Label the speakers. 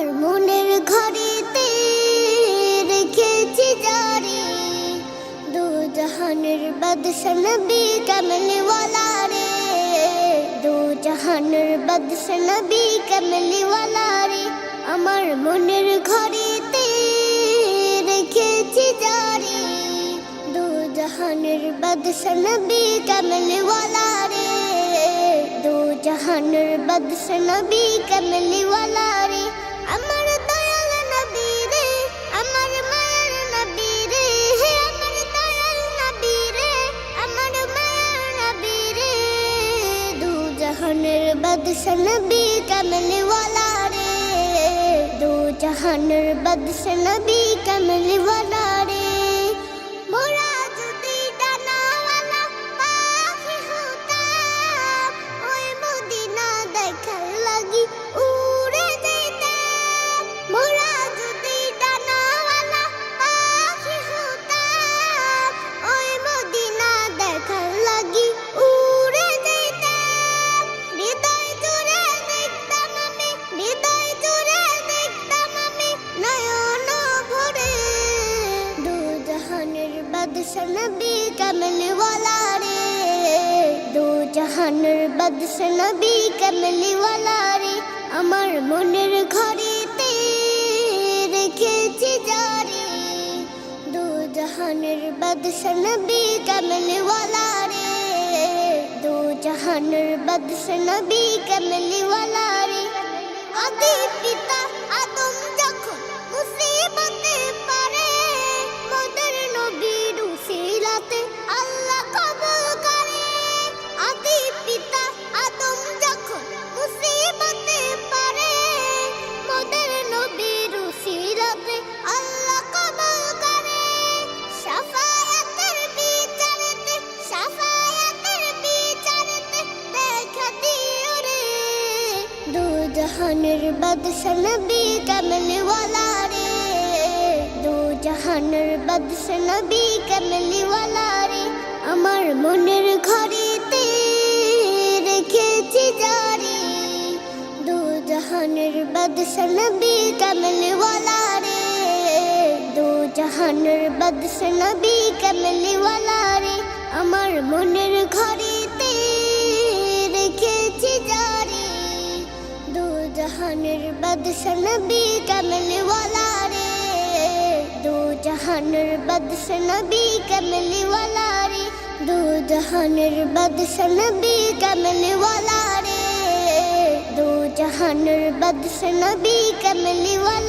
Speaker 1: আমার মনের ঘরেতে রেখেছি জারি, দু জাহানের বাদশা নবী কামলিওয়ালা রে, দু জাহানের বাদশা নবী কামলিওয়ালা রে। আমার মনের ঘরেতে রেখেছি জারি, দু জাহানের বাদশা নবী কামলিওয়ালা রে, দু জাহানের বাদশা নবী কামলিওয়ালা রে। আমার দয়াল নবী রে, আমার মায়ার নবী রে, আমার দয়াল নবী রে, আমার মায়ার নবী রে, দু জাহানের বাদশা নবী কামলিওয়ালা রে, দু জাহানের বাদশা নবী কামলিওয়ালা রে। মোরা যদি ডানাওয়ালা পাখি হতাম, ওই মদিনা দেখার লাগি উড়ে যেতাম। মোরা যদি ডানাওয়ালা পাখি হতাম, ওই মদিনা দেখার লাগি উড়ে যেতাম। হৃদয় জুড়ে দেখতাম আমি, হৃদয় জুড়ে দেখতাম আমি নয়ন ভরে, দু জাহানের বাদশা নবী কামলিওয়ালা রে, দু জাহানের বাদশা নবী কামলিওয়ালা রে। আমার মনের ঘরেতে রেখেছি জারি, দু জাহানের বাদশা নবী কামলিওয়ালা রে, দু জাহানের বাদশা নবী কামলিওয়ালা রে। আদি পিতা আদম যখন মুসিবতে পড়ে, মোদের নবীর উসিলাতে আল্লাহ কবুল করে। আদি পিতা আদম যখন মুসিবতে পড়ে, মোদের নবীর উসিলাতে আল্লাহ কবুল করে। শাফায়াতের বিচারেতে, শাফায়াতের বিচারেতে দেখা দিও রে, দু জাহানের বাদশা নবী কামলিওয়ালা রে, দু জাহানের বাদশা নবী কামলিওয়ালা রে। আমার মনের ঘরেতে রেখেছি জারি, দু জাহানের বাদশা নবী কামলিওয়ালা রে, দু জাহানের বাদশা নবী কামলিওয়ালা রে। আমার মনের ঘরেতে রেখেছি জারি, দু জাহানের বাদশা নবী কামলিওয়ালা রে, দু জাহানের বাদশা নবী কামলিওয়ালা রে, দু জাহানের বাদশা নবী কামলিওয়ালা রে, দু জাহানের বাদশা নবী কামলিওয়ালা।